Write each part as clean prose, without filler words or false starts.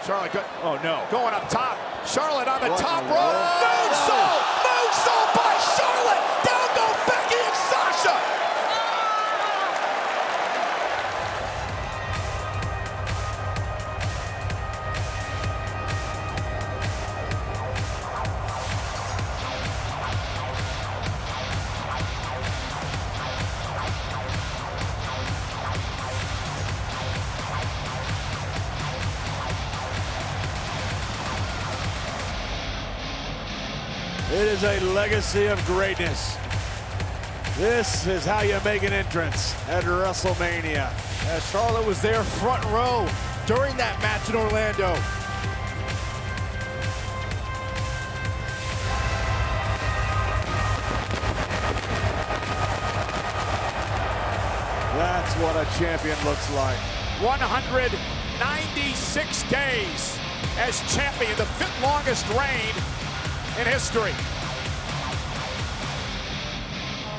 Charlotte good. Oh no. Going up top. Charlotte on the What top in rope. the world? Moonsault! Moonsault by Charlotte! Down go Becky and Sasha! It is a legacy of greatness. This is how you make an entrance at WrestleMania. As Charlotte was there front row during that match in Orlando. That's what a champion looks like. 196 days as champion, the fifth longest reign in history.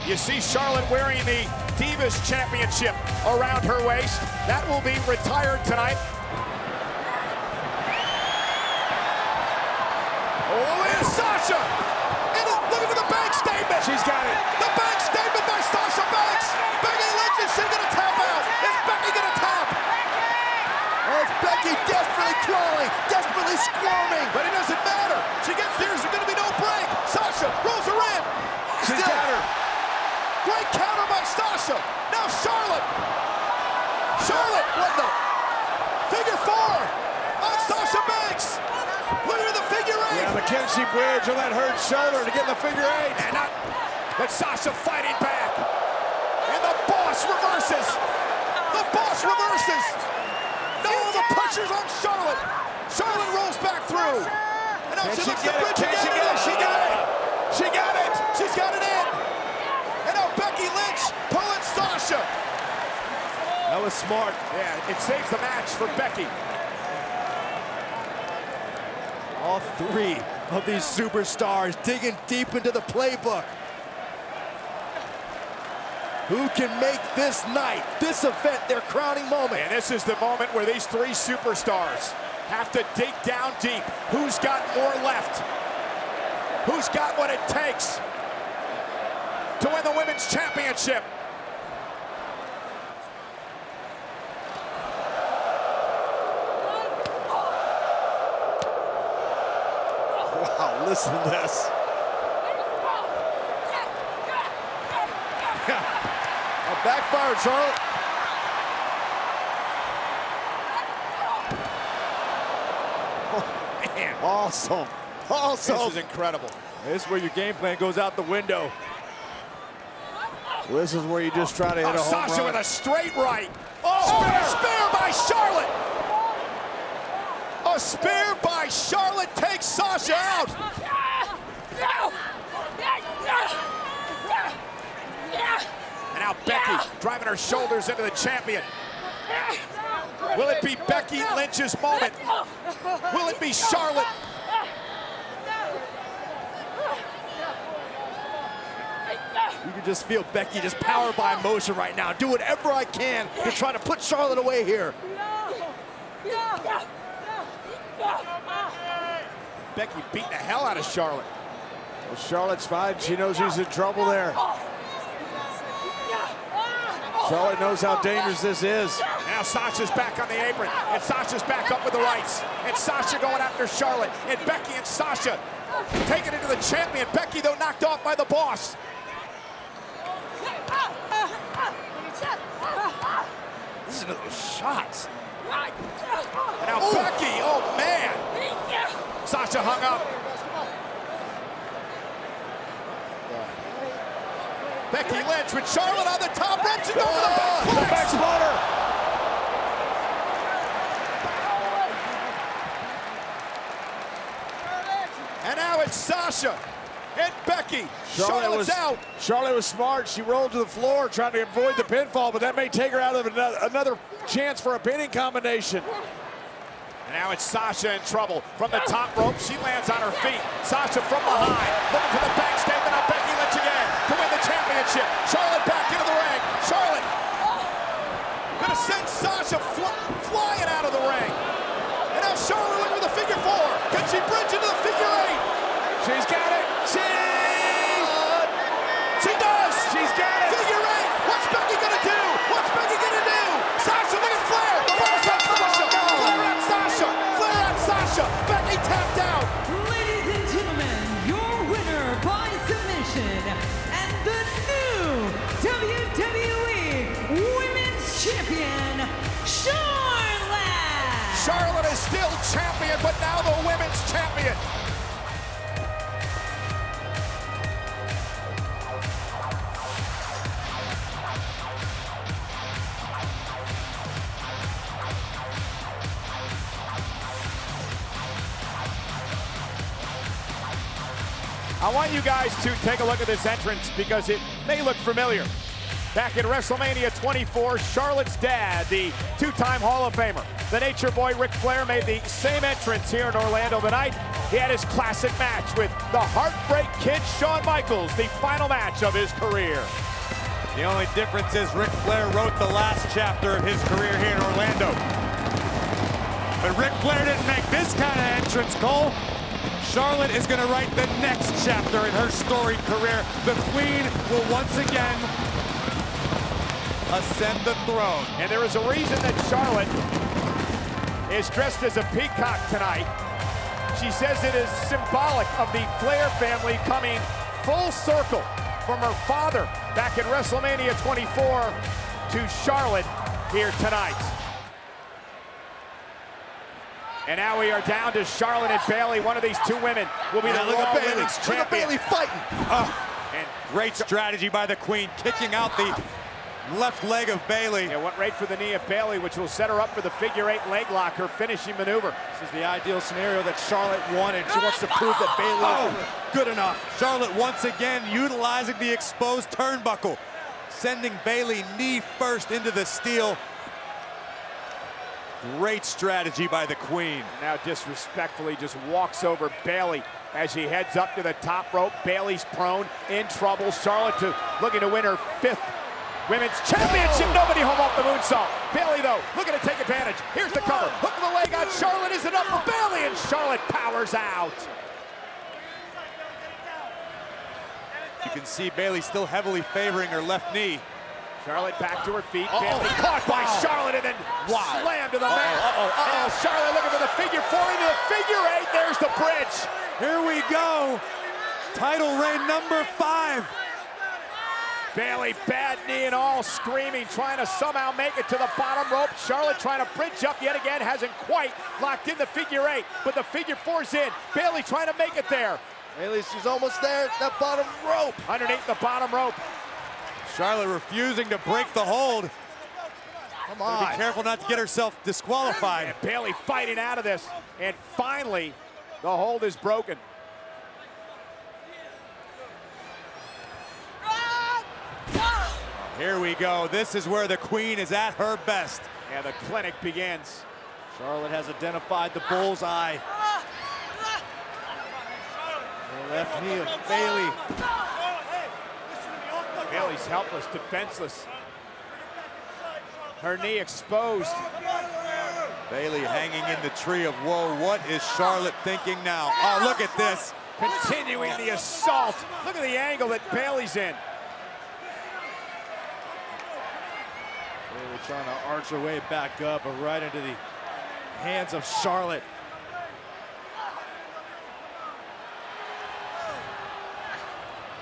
You see Charlotte wearing the Divas Championship around her waist. That will be retired tonight. Oh, and Sasha! And looking for the bank statement! She's got it. The bank statement by Sasha Banks! Becky Lynch, is she gonna tap out? Is Becky gonna tap? Oh, it's Becky desperately crawling, desperately squirming. But it doesn't matter. She gets there, there's gonna be no break. Sasha rolls her in. She's got her. Great counter by Sasha. Now Charlotte. Charlotte, what the? Figure four on Sasha Banks. Look at the figure eight. Yeah, McKenzie Bridge on that hurt shoulder to get the figure eight. And not, but Sasha fighting back. And the boss reverses. The boss reverses. No, the pressure's on Charlotte. Charlotte rolls back through. And now she looks the bridge again. She got it. She got it. She's got it in. And now Becky Lynch pulling Sasha. That was smart. Yeah, it saves the match for Becky. All three of these superstars digging deep into the playbook. Who can make this night, this event, their crowning moment? And this is the moment where these three superstars have to dig down deep. Who's got more left? Who's got what it takes to win the Women's Championship? Wow, listen to this. Backfired, Charlotte. Oh, man. Awesome. Awesome. This is incredible. This is where your game plan goes out the window. This is where you just try to hit a home Sasha run. with a straight right. Spear by Charlotte. A spear by Charlotte takes Sasha out. And now Becky driving her shoulders into the champion. Will it be Becky Lynch's moment? Will it be Charlotte? You can just feel Becky just powered by emotion right now. Do whatever I can to try to put Charlotte away here. Becky beating the hell out of Charlotte. Well, Charlotte's fine. She knows she's in trouble there. Charlotte knows how dangerous this is. Now Sasha's back on the apron, and Sasha's back up with the rights. And Sasha going after Charlotte, and Becky and Sasha taking it to the champion. Becky, though, knocked off by the boss. Listen to those shots. And now Becky, oh man. Sasha hung up. Becky Lynch with Charlotte on the top rope. She goes for the back The back spotter. And now it's Sasha and Becky. Charlotte's out. Charlotte was smart. She rolled to the floor trying to avoid the pinfall, but that may take her out of another chance for a pinning combination. And now it's Sasha in trouble. From the top rope, she lands on her feet. Sasha from behind, looking for the back statement on Becky Lynch again to win the championship. Charlotte back into the ring. Charlotte gonna send Sasha flying out of the ring. And now Charlotte 4. Can she bridge into the figure 8? She's got it. She does. She's got it. Figure 8. What's Becky gonna do? What's Becky gonna do? Sasha, look at Flair. Flair's at Sasha. Flair at Sasha. Flair at Sasha. Becky tapped out. Ladies and gentlemen, your winner by submission and the new WWE Women's Champion, Charlotte! Charlotte is still champion, but now the women's champion. I want you guys to take a look at this entrance because it may look familiar. Back in WrestleMania 24, Charlotte's dad, the two-time Hall of Famer, the Nature Boy Ric Flair, made the same entrance here in Orlando tonight. He had his classic match with the Heartbreak Kid Shawn Michaels, the final match of his career. The only difference is Ric Flair wrote the last chapter of his career here in Orlando. But Ric Flair didn't make this kind of entrance, Cole. Charlotte is going to write the next chapter in her storied career. The Queen will once again ascend the throne. And there is a reason that Charlotte is dressed as a peacock tonight. She says it is symbolic of the Flair family coming full circle from her father back in WrestleMania 24 to Charlotte here tonight. And now we are down to Charlotte and Bayley. One of these two women will be the Raw Women's Look at Champion. Bayley fighting. And Great strategy by the Queen, kicking out the left leg of Bayley. yeah, went right for the knee of Bayley, which will set her up for the figure 8 leg lock, her finishing maneuver. This is the ideal scenario that Charlotte wanted. She wants to prove that Bayley is good enough. Charlotte once again utilizing the exposed turnbuckle, sending Bayley knee first into the steel. Great strategy by the Queen. Now disrespectfully just walks over Bayley as she heads up to the top rope. Bayley's prone, in trouble. Charlotte looking to win her 5th Women's Championship. Nobody home off the moonsault. Bayley, though, looking to take advantage. Here's the cover. Hook of the leg on Charlotte. Is enough for Bayley, and Charlotte powers out. You can see Bayley still heavily favoring her left knee. Charlotte back to her feet. Bayley caught by Charlotte and then slammed to the mat. Now Charlotte looking for the figure 4 into the figure 8. There's the bridge. Here we go. Title reign number 5. Bayley, bad knee and all, screaming, trying to somehow make it to the bottom rope. Charlotte trying to bridge up yet again, hasn't quite locked in the figure 8, but the figure 4's in. Bayley trying to make it there. Bayley, she's almost there. That bottom rope. Underneath the bottom rope. Charlotte refusing to break the hold. Come Be on. careful not to get herself disqualified. And Bayley fighting out of this. And finally, the hold is broken. Here we go. This is where the Queen is at her best. And the clinic begins. Charlotte has identified the bullseye. The left knee of Bayley. Bayley's helpless, defenseless. Her knee exposed. Bayley hanging in the tree of woe. What is Charlotte thinking now? Oh, look at this. Continuing the assault. Look at the angle that Bayley's in. Bayley trying to arch her way back up, but right into the hands of Charlotte.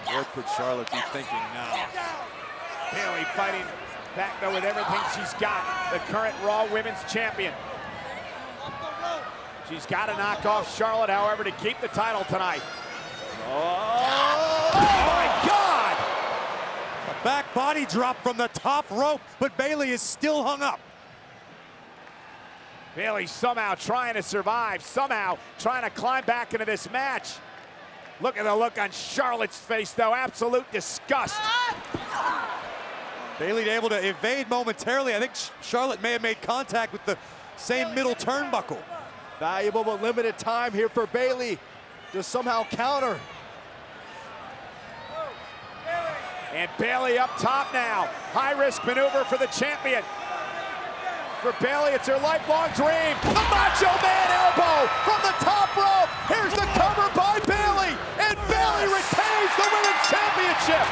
What could Charlotte be thinking now? Bayley fighting back though with everything she's got. The current Raw Women's Champion. She's got to knock off Charlotte, however, to keep the title tonight. Oh my God! A back body drop from the top rope, but Bayley is still hung up. Bayley somehow trying to survive, somehow trying to climb back into this match. Look at the look on Charlotte's face, though. Absolute disgust. Bayley able to evade momentarily. I think Charlotte may have made contact with the same middle turnbuckle. Valuable but limited time here for Bayley to somehow counter. And Bayley up top now. High risk maneuver for the champion. For Bayley, it's her lifelong dream. The Macho Man elbow from the top rope. Here's the cover by Bayley, and Bayley retains the Women's Championship.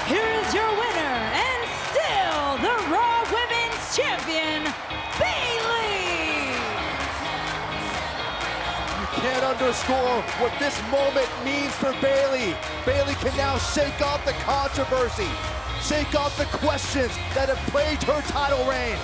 Here is your winner, and still the Raw Women's Champion, Bayley. You can't underscore what this moment means for Bayley. Bayley can now shake off the controversy, shake off the questions that have plagued her title reign.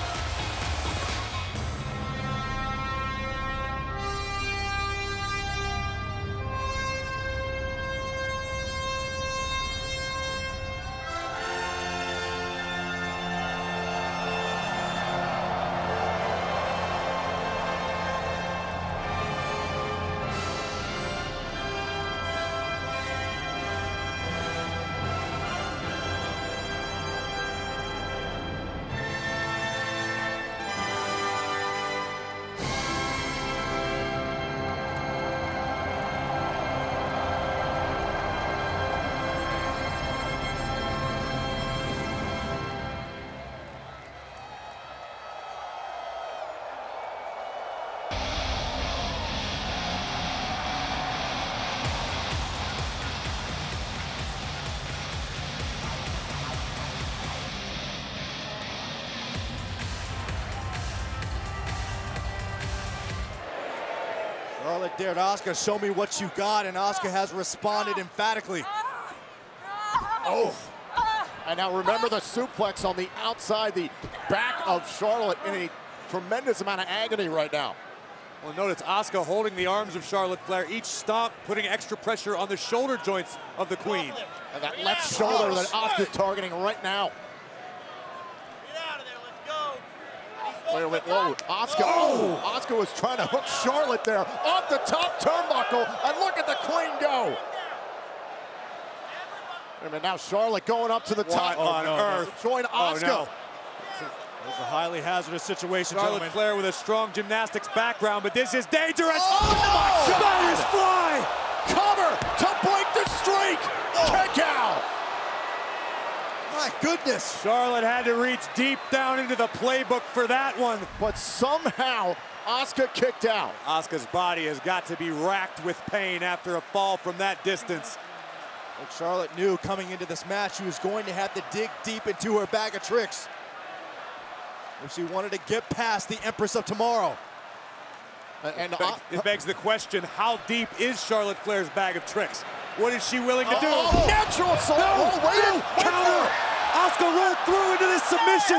Charlotte dared Asuka, show me what you got, and Asuka has responded emphatically. Oh. And now remember the suplex on the outside, the back of Charlotte in a tremendous amount of agony right now. Well, notice Asuka holding the arms of Charlotte Flair, each stomp putting extra pressure on the shoulder joints of the Queen. And that left shoulder that Asuka's targeting right now. Wait, whoa, Asuka, Asuka was trying to hook Charlotte there off the top turnbuckle, and look at the Queen go. And now Charlotte going up to the top. On earth? Join Asuka. It's a highly hazardous situation, Charlotte gentlemen. Flair with a strong gymnastics background, but this is dangerous. Oh, no! Spanish fly! Cover to break the streak. Kick out. My goodness. Charlotte had to reach deep down into the playbook for that one. But somehow Asuka kicked out. Asuka's body has got to be racked with pain after a fall from that distance. Like Charlotte knew coming into this match she was going to have to dig deep into her bag of tricks if she wanted to get past the Empress of Tomorrow. And It begs the question, how deep is Charlotte Flair's bag of tricks? What is she willing to do? Natural salt. Counter! Asuka rolled through into this submission.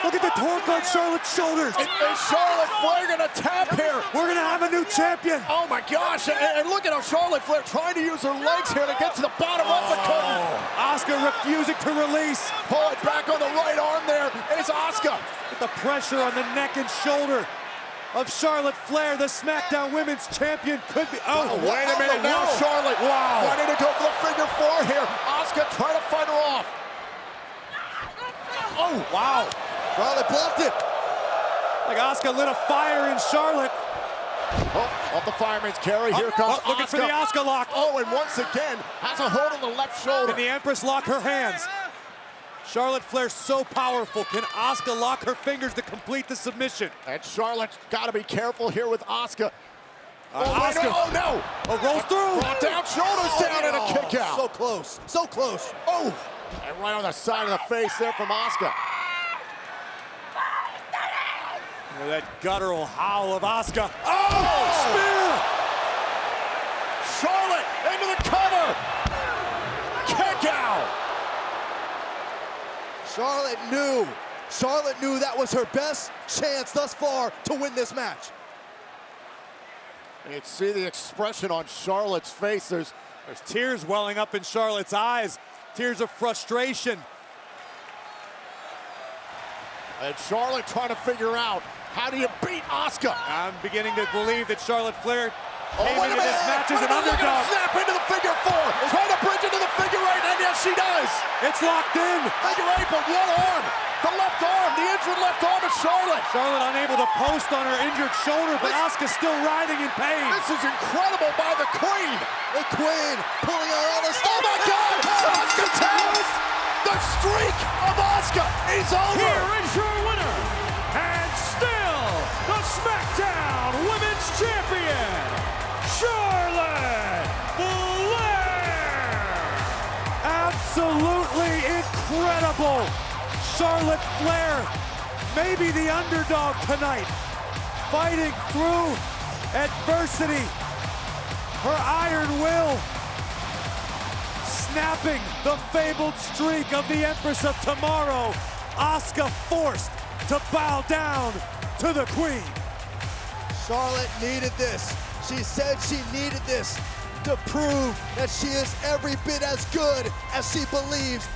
Look at the torque on Charlotte's shoulders. And Charlotte Flair gonna tap here. We're gonna have a new champion. Oh my gosh, and look at how Charlotte Flair trying to use her legs here to get to the bottom of the curtain. Asuka refusing to release. Pull it back on the right arm there, and it's Asuka. With the pressure on the neck and shoulder of Charlotte Flair, the SmackDown Women's Champion could be. Oh, Wait a minute now, Charlotte. Wow. Wanting to go for the figure four here. Asuka trying to fight her off. Oh, wow. Charlotte blocked it. Like Asuka lit a fire in Charlotte. Oh, off the fireman's carry. Here comes Asuka. Looking for the Asuka lock. Oh, and once again, has a hold on the left shoulder. Can the Empress lock her hands? Charlotte Flair's so powerful. Can Asuka lock her fingers to complete the submission? And Charlotte's got to be careful here with Asuka. Asuka. Oh, no. Oh, rolls through. Brought down, shoulders down, and a kick out. So close, so close. Oh, and right on the side of the face there from Asuka. That guttural howl of Asuka. Oh, spear! Charlotte into the cover. Kick out. Charlotte knew that was her best chance thus far to win this match. You can see the expression on Charlotte's face. There's tears welling up in Charlotte's eyes. Tears of frustration. And Charlotte trying to figure out, how do you beat Asuka? I'm beginning to believe that Charlotte Flair came wait a into this minute. match as Wait an a minute, look at underdog. her snap into the figure four. Trying to bridge into the figure eight, and yes, she does. It's locked in. Figure eight, but one arm. The left arm, the injured left arm of Charlotte. Charlotte unable to post on her injured shoulder, but Asuka still writhing in pain. This is incredible by the Queen. The Queen pulling out all the stuff. Oh my God! Asuka taps! The streak of Asuka is over. Here is your winner, Charlotte Flair, maybe the underdog tonight, fighting through adversity. Her iron will, snapping the fabled streak of the Empress of Tomorrow, Asuka forced to bow down to the Queen. Charlotte needed this. She said she needed this to prove that she is every bit as good as she believes.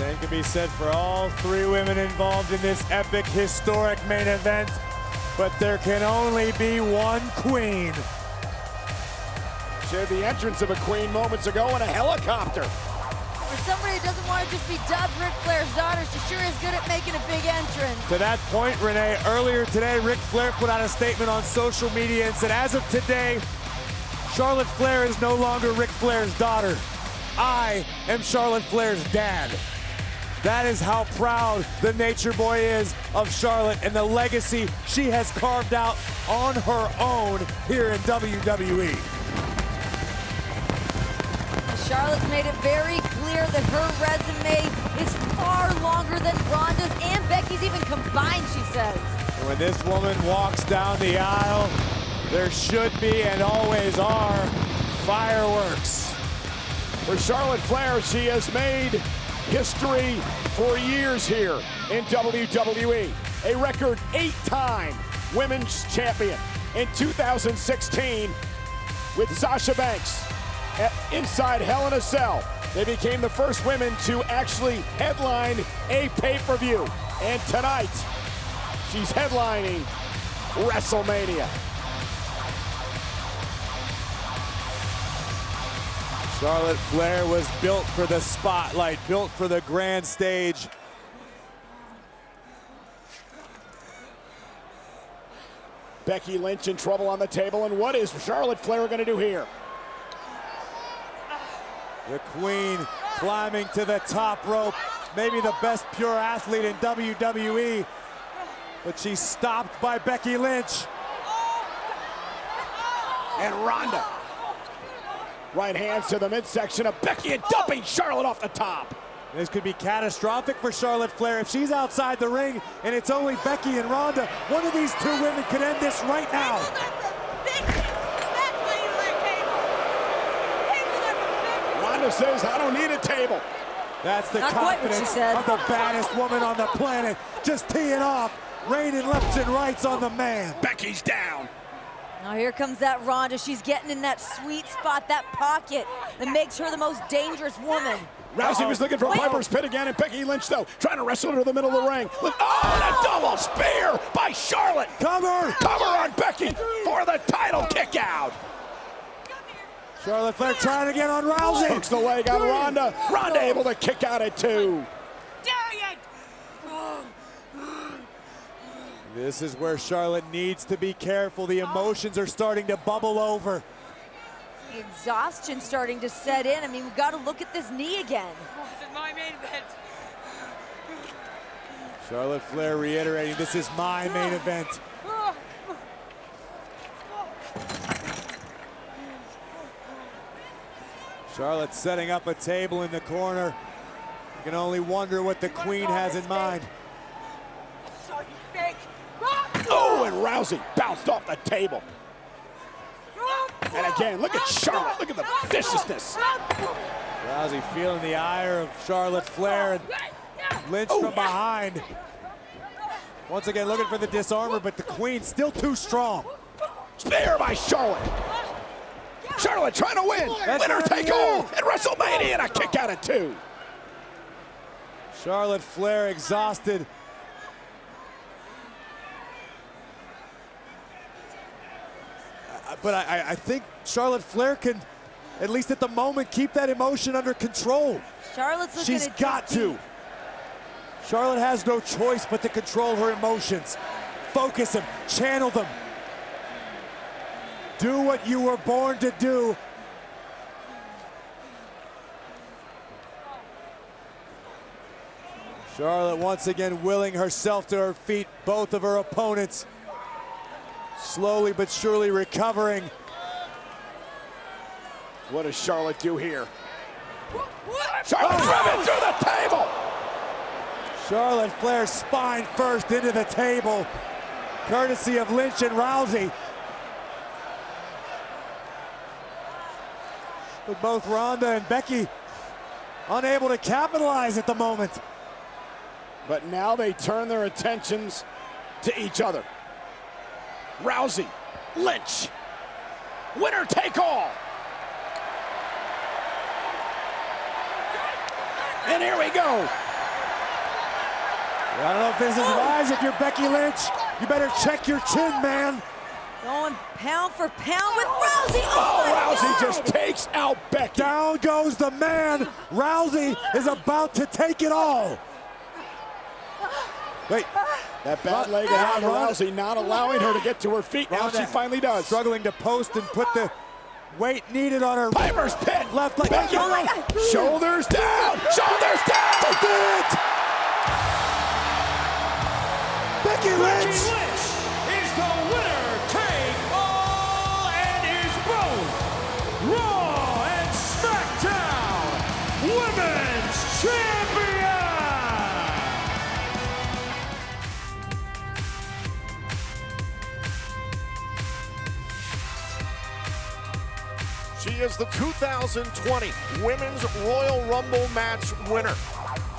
Same can be said for all three women involved in this epic, historic main event, but there can only be one queen. Shared the entrance of a queen moments ago in a helicopter. For somebody who doesn't want to just be dubbed Ric Flair's daughter, she sure is good at making a big entrance. To that point, Renee, earlier today, Ric Flair put out a statement on social media and said, as of today, Charlotte Flair is no longer Ric Flair's daughter. I am Charlotte Flair's dad. That is how proud the Nature Boy is of Charlotte and the legacy she has carved out on her own here in WWE. Charlotte's made it very clear that her resume is far longer than Ronda's and Becky's even combined, she says. And when this woman walks down the aisle, there should be and always are fireworks. For Charlotte Flair, she has made history for years here in WWE. A record 8-time women's champion in 2016 with Sasha Banks inside Hell in a Cell. They became the first women to actually headline a pay-per-view. And tonight, she's headlining WrestleMania. Charlotte Flair was built for the spotlight, built for the grand stage. Becky Lynch in trouble on the table, and what is Charlotte Flair going to do here? The Queen climbing to the top rope, maybe the best pure athlete in WWE, but she's stopped by Becky Lynch. And Ronda. Right hands to the midsection of Becky and dumping Charlotte off the top. This could be catastrophic for Charlotte Flair. If she's outside the ring and it's only Becky and Ronda, one of these two women could end this right now. Ronda says, I don't need a table. That's the Not quite what she confidence said. of the baddest woman on the planet. Just teeing off, raining lefts and rights on the man. Becky's down. Now here comes that Ronda. She's getting in that sweet spot, that pocket that makes her the most dangerous woman. Rousey was looking for Piper's Pit again, and Becky Lynch, though, trying to wrestle her to the middle of the ring. Oh, and a double spear by Charlotte. Cover! Cover on Becky for the title kick out. Charlotte Flair trying to get on Rousey. Hooks the leg on Ronda. Ronda able to kick out at 2. This is where Charlotte needs to be careful. The emotions are starting to bubble over. The exhaustion starting to set in. I mean, we've got to look at this knee again. This is my main event. Charlotte Flair reiterating, this is my main event. Charlotte setting up a table in the corner. You can only wonder what the Queen has in mind. Oh, and Rousey bounced off the table. And again, look at Charlotte. Look at the viciousness. Rousey feeling the ire of Charlotte Flair, and Lynch from behind. Once again looking for the disarmer, but the Queen still too strong. Spear by Charlotte. Charlotte trying to win. Winner take all at WrestleMania, and a kick out at 2. Charlotte Flair exhausted. But I think Charlotte Flair can, at least at the moment, keep that emotion under control. Charlotte's looking She's at got to. Charlotte has no choice but to control her emotions. Focus them, channel them. Do what you were born to do. Charlotte once again willing herself to her feet, both of her opponents. Slowly but surely recovering. What does Charlotte do here? Charlotte driven through the table. Charlotte Flair spine first into the table, courtesy of Lynch and Rousey. But both Ronda and Becky unable to capitalize at the moment. But now they turn their attentions to each other. Rousey, Lynch, winner take all. And here we go. I don't know if this is wise. If you're Becky Lynch, you better check your chin, man. Going pound for pound with Rousey. Oh, Rousey God. just takes out Becky. Down goes the man. Rousey is about to take it all. Wait. That bad leg on Rousey not allowing her to get to her feet. Now Ronda she finally does. Struggling to post and put the weight needed on her Piper's Pit. left leg. Becky, Oh my God. shoulders down. Shoulders down. They did it! Becky Lynch! is the winner, take all, and is both Raw and SmackDown Women's Champion. She is the 2020 Women's Royal Rumble match winner.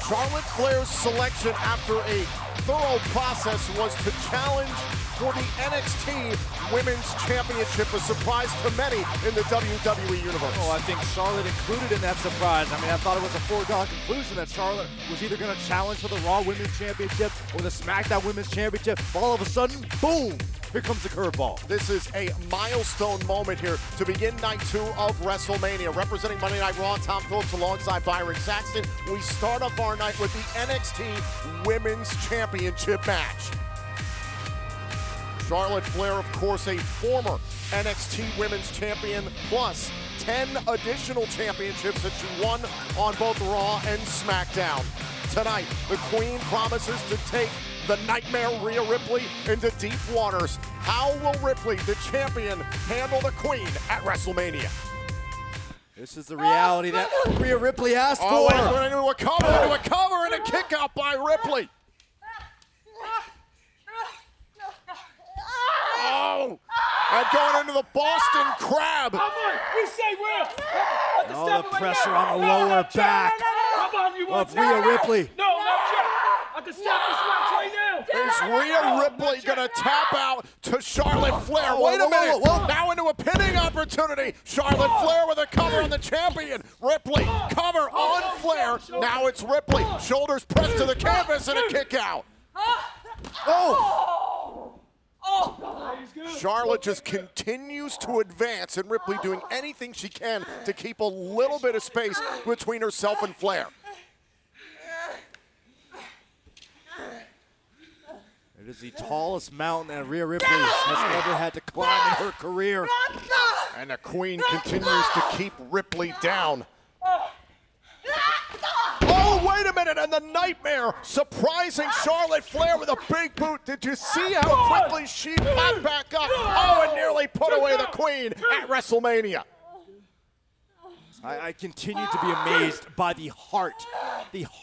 Charlotte Flair's selection after a thorough process was to challenge for the NXT Women's Championship, a surprise to many in the WWE Universe. Oh, I think Charlotte included in that surprise. I mean, I thought it was a foregone conclusion that Charlotte was either going to challenge for the Raw Women's Championship or the SmackDown Women's Championship. All of a sudden, boom, here comes the curveball. This is a milestone moment here to begin night 2 of WrestleMania. Representing Monday Night Raw, Tom Phillips alongside Byron Saxton. We start off our night with the NXT Women's Championship match. Charlotte Flair, of course, a former NXT Women's Champion, plus 10 additional championships that she won on both Raw and SmackDown. Tonight, the Queen promises to take the Nightmare Rhea Ripley into deep waters. How will Ripley, the champion, handle the Queen at WrestleMania? This is the reality that Rhea Ripley asked Oh, for. and into a cover, and a kick out by Ripley. Oh, and going into the Boston Crab. All the pressure on the lower back of Rhea Ripley. Is Rhea Ripley gonna tap out to Charlotte Flair? Wait a minute, whoa. now into a pinning opportunity. Charlotte Flair with a cover on the champion. Ripley, cover on Flair. Now it's Ripley, shoulders pressed to the canvas and a kick out. Charlotte just continues to advance, and Ripley doing anything she can to keep a little bit of space between herself and Flair. It is the tallest mountain that Rhea Ripley has ever had to climb in her career. And the Queen continues to keep Ripley down. Oh, wait a minute, and the Nightmare surprising Charlotte Flair with a big boot. Did you see how quickly she popped back up? Oh, and nearly put away the Queen at WrestleMania. I continue to be amazed by the heart of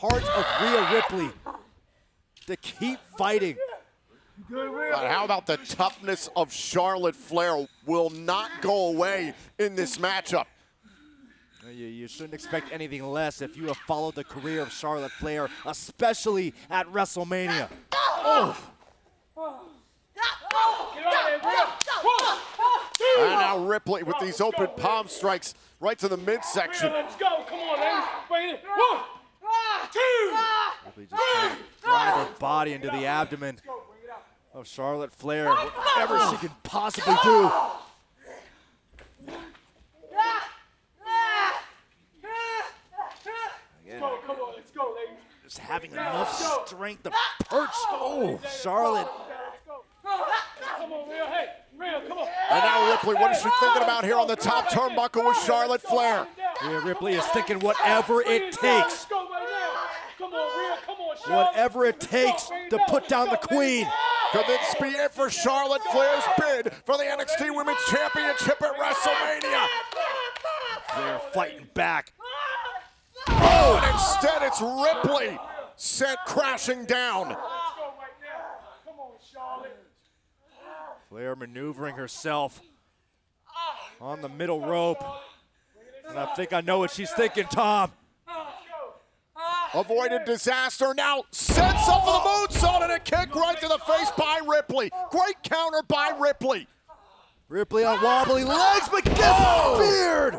Rhea Ripley to keep fighting. But how about the toughness of Charlotte Flair will not go away in this matchup. You shouldn't expect anything less if you have followed the career of Charlotte Flair, especially at WrestleMania. And now Ripley with these open palm strikes right to the midsection. Let's go. Come on, ladies. Bring it. 1, 2. Ripley just trying to drive her body into the abdomen of Charlotte Flair, whatever she can possibly do. Come on, let's go, ladies. Just having enough strength to perch. Charlotte. Come on, Rhea. Hey, Rhea, come on. And now Ripley, what is she thinking about here on the top turnbuckle with Charlotte Flair? Rhea Ripley is thinking whatever it takes. Let's go right now. Come on, Rhea. Come on, Charlotte. Whatever it takes to put down the Queen. Could this be it for Charlotte Flair's bid for the NXT Women's Championship at WrestleMania? Flair fighting back. Oh, and instead it's Ripley sent crashing down. Let's go right now. Come on, Charlotte. Flair maneuvering herself on the middle rope. And I think I know what she's thinking, Tom. Avoided disaster, now sets up for the moonsault and a kick right to the face by Ripley. Great counter by Ripley. Ripley on wobbly legs, but gets speared.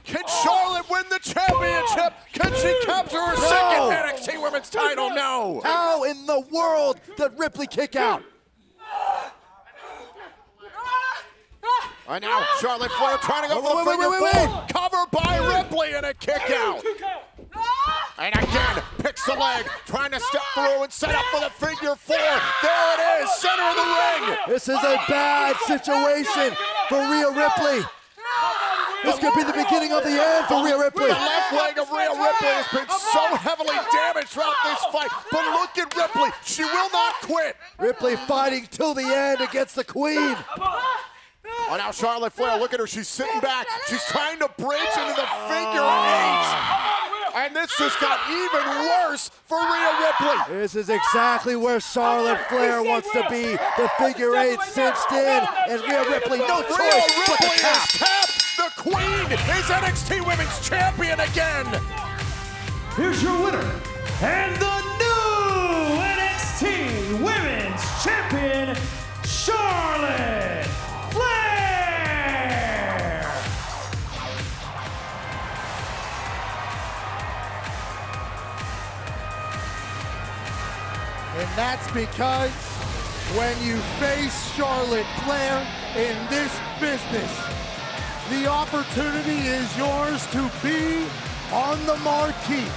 Can Charlotte win the championship? Can she capture her second NXT Women's title? No. How in the world did Ripley kick out? And now Charlotte Flair trying to go for the figure four. Cover by Ripley and a kick out. And again, picks the leg, trying to step through and set up for the figure four. There it is, center of the ring. This is a bad situation for Rhea Ripley. This could be the beginning of the end for Rhea Ripley. The left leg of Rhea Ripley has been so heavily damaged throughout this fight. But look at Ripley, she will not quit. Ripley fighting till the end against the Queen. Oh, now Charlotte Flair, look at her, she's sitting back. She's trying to bridge into the figure eight. And this just got even worse for Rhea Ripley. This is exactly where Charlotte Flair wants to be. The figure eight cinched in, and Rhea Ripley, no choice Rhea but to Ripley tap. is tapped. The Queen is NXT Women's Champion again. Here's your winner, and the new NXT Women's Champion, Charlotte Flair! And that's because when you face Charlotte Flair in this business, the opportunity is yours to be on the marquee.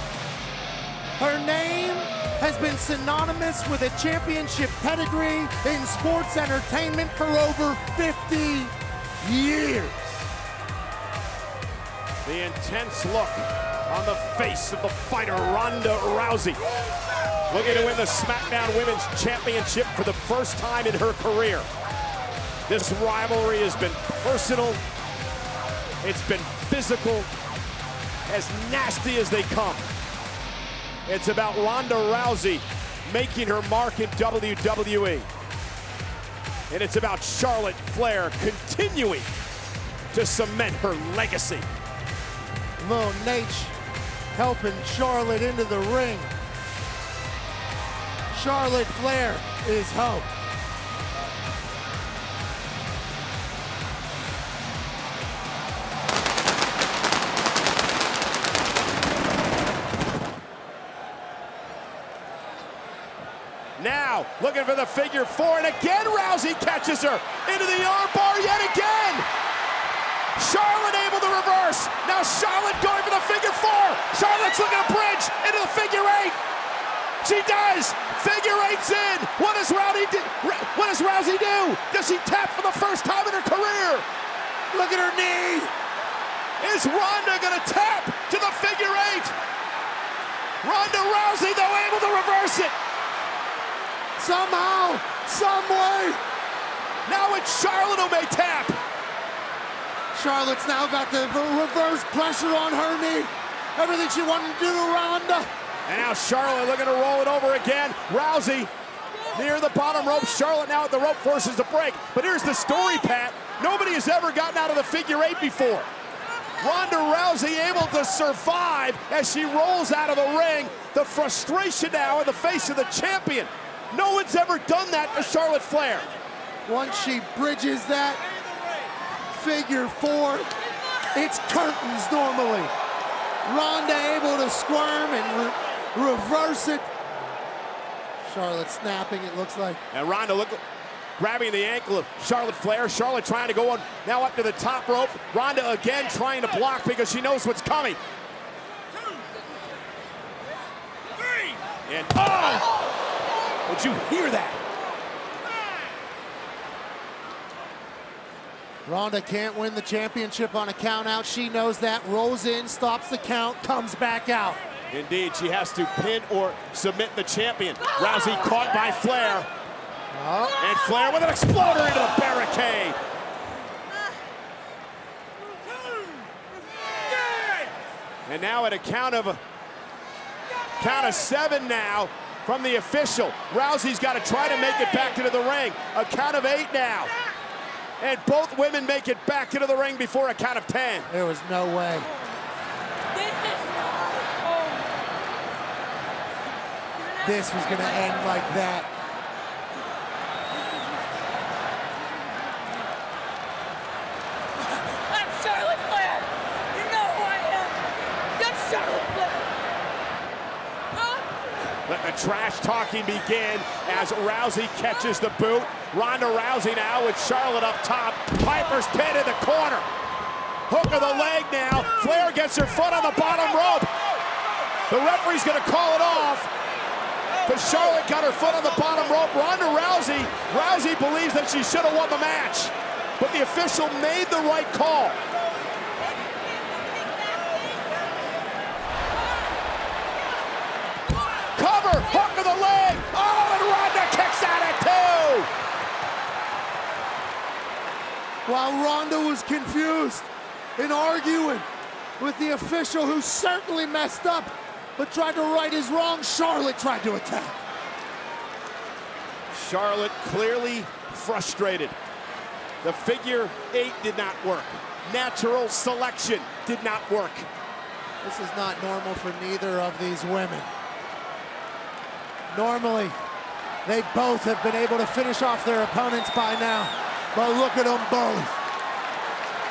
Her name has been synonymous with a championship pedigree in sports entertainment for over 50 years. The intense look on the face of the fighter, Ronda Rousey. looking to win the SmackDown Women's Championship for the first time in her career. This rivalry has been personal. It's been physical, as nasty as they come. It's about Ronda Rousey making her mark in WWE. And it's about Charlotte Flair continuing to cement her legacy. Lil Nate helping Charlotte into the ring. Charlotte Flair is hope. Now, looking for the figure four, and again Rousey catches her into the armbar yet again. Charlotte able to reverse. Now Charlotte going for the figure four. Charlotte's looking to bridge into the figure eight. She does. Figure eight's in. What does Rousey do? Does she tap for the first time in her career? Look at her knee. Is Ronda gonna tap to the figure eight? Ronda Rousey, though, able to reverse it. Somehow, some way. Now it's Charlotte who may tap. Charlotte's now got the reverse pressure on her knee. Everything she wanted to do to Ronda. And now Charlotte looking to roll it over again. Rousey near the bottom rope. Charlotte now at the rope forces a break. But here's the story, Pat. Nobody has ever gotten out of the figure eight before. Ronda Rousey able to survive as she rolls out of the ring. The frustration now in the face of the champion. No one's ever done that to Charlotte Flair. Once she bridges that figure four, it's curtains normally. Ronda able to squirm and reverse it. Charlotte snapping, it looks like. And Ronda grabbing the ankle of Charlotte Flair. Charlotte trying to go on now up to the top rope. Ronda again trying to block because she knows what's coming. 2, 3. And oh! Did you hear that? Ronda can't win the championship on a count out. She knows that. Rolls in, stops the count, comes back out. Indeed, she has to pin or submit the champion. Rousey caught by Flair. And Flair with an exploder into the barricade. And now at a count of 7 now from the official. Rousey's got to try to make it back into the ring. A count of 8 now. And both women make it back into the ring before a count of 10. There was no way. This was going to end like that. I'm Charlotte Flair. You know who I am. That's Charlotte Flair. Let the trash talking begin as Rousey catches the boot. Ronda Rousey now with Charlotte up top. Piper's pin in the corner. Hook of the leg now. Flair gets her foot on the bottom rope. The referee's going to call it off. But Charlotte got her foot on the bottom rope. Ronda Rousey believes that she should have won the match. But the official made the right call. Cover, hook of the leg. Oh, and Ronda kicks out at 2. While Ronda was confused and arguing with the official who certainly messed up but tried to right his wrong, Charlotte tried to attack. Charlotte clearly frustrated. The figure 8 did not work. Natural selection did not work. This is not normal for neither of these women. Normally, they both have been able to finish off their opponents by now. But look at them both.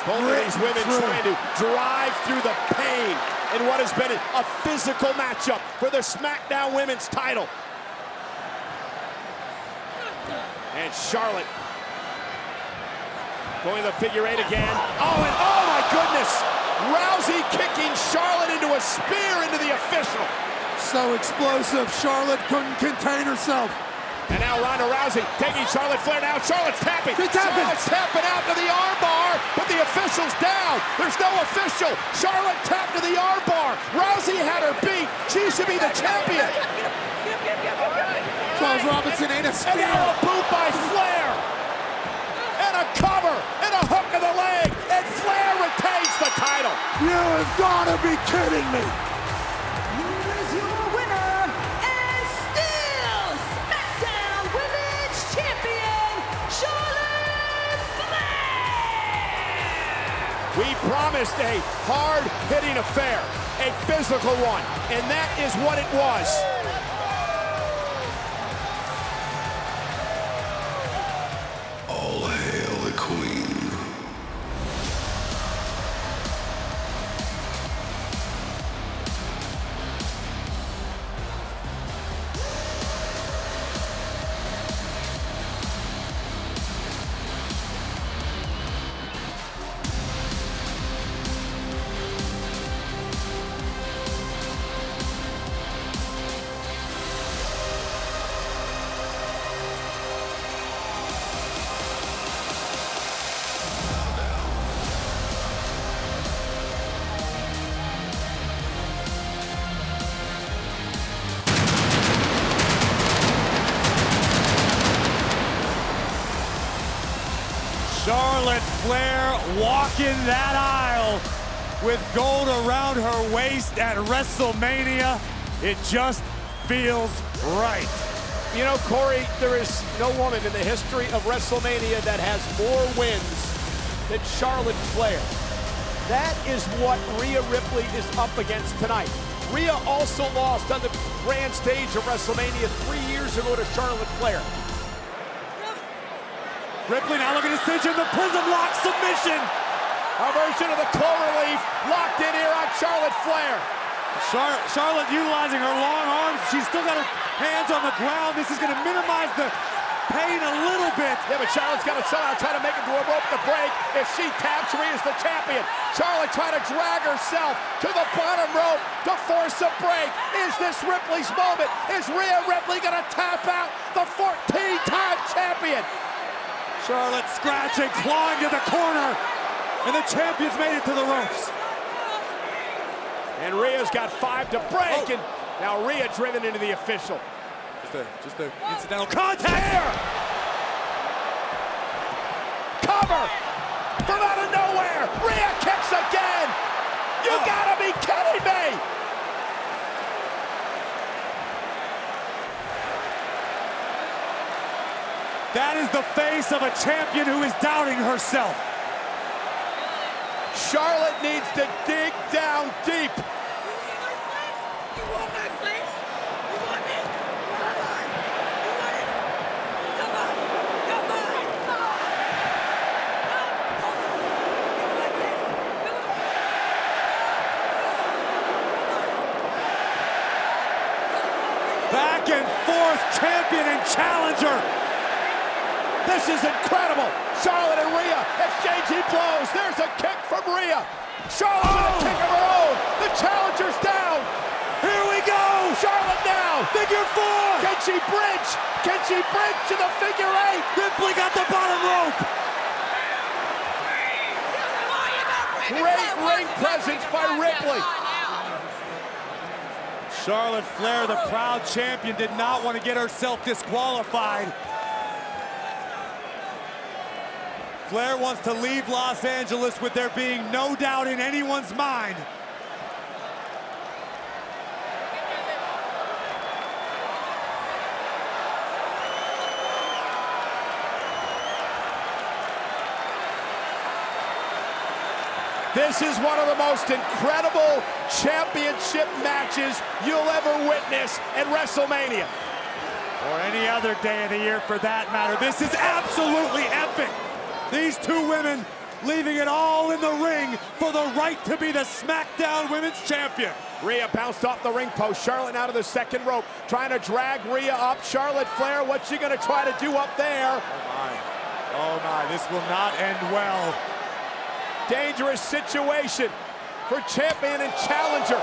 Both of these women trying to drive through the pain in what has been a physical matchup for the SmackDown Women's title. And Charlotte going to the figure 8 again. Oh, and oh my goodness! Rousey kicking Charlotte into a spear into the official. So explosive, Charlotte couldn't contain herself. And now Ronda Rousey taking Charlotte Flair down. Charlotte's tapping. Charlotte's tapping out to the armbar, but the official's down. There's no official. Charlotte tapped to the armbar. Rousey had her beat. She should be the champion. Charles Robinson ain't a And spear. now a boot by Flair. And a cover. And a hook in the leg. And Flair retains the title. You have got to be kidding me. Here is your winner and still SmackDown Women's Champion, Charlotte Flair! We promised a hard-hitting affair, a physical one, and that is what it was. All hail the queen. Charlotte Flair walking that aisle with gold around her waist at WrestleMania. It just feels right. You know, Corey, there is no woman in the history of WrestleMania that has more wins than Charlotte Flair. That is what Rhea Ripley is up against tonight. Rhea also lost on the grand stage of WrestleMania 3 years ago to Charlotte Flair. Ripley now looking to cinch in the Prism Lock submission. A version of the Clover Leaf locked in here on Charlotte Flair. Charlotte utilizing her long arms. She's still got her hands on the ground. This is going to minimize the pain a little bit. Yeah, but Charlotte's got to somehow try to make it to a rope to break. If she taps, Rhea's the champion. Charlotte trying to drag herself to the bottom rope to force a break. Is this Ripley's moment? Is Rhea Ripley going to tap out the 14-time champion? Charlotte scratching, clawing to the corner, and the champion's made it to the ropes. And Rhea's got 5 to break, and now Rhea driven into the official. Just a incidental contact. There! Cover! From out of nowhere! Rhea kicks again! You gotta be kidding me! That is the face of a champion who is doubting herself. Charlotte needs to dig down deep. Back and forth, champion and challenger. This is incredible. Charlotte and Rhea exchanging blows. There's a kick from Rhea. Charlotte with a kick of her own. The challenger's down. Here we go. Charlotte now. Figure 4. Can she bridge? Can she bridge to the figure 8? Ripley got the bottom rope. Great ring presence by Ripley. Charlotte Flair, the proud champion, did not want to get herself disqualified. Flair wants to leave Los Angeles with there being no doubt in anyone's mind. This is one of the most incredible championship matches you'll ever witness at WrestleMania. Or any other day of the year for that matter. This is absolutely epic. These two women leaving it all in the ring for the right to be the SmackDown Women's Champion. Rhea bounced off the ring post. Charlotte out of the second rope, trying to drag Rhea up. Charlotte Flair, what's she gonna try to do up there? Oh my, this will not end well. Dangerous situation for champion and challenger.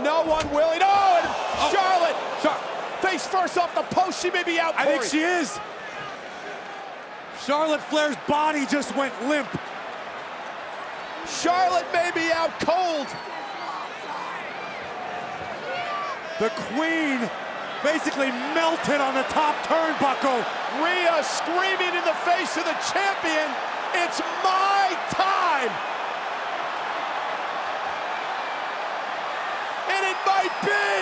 No one willing. Oh, and Charlotte face first off the post. She may be out. I think she is. Charlotte Flair's body just went limp. Charlotte may be out cold. The Queen basically melted on the top turnbuckle. Rhea screaming in the face of the champion, it's my time! And it might be!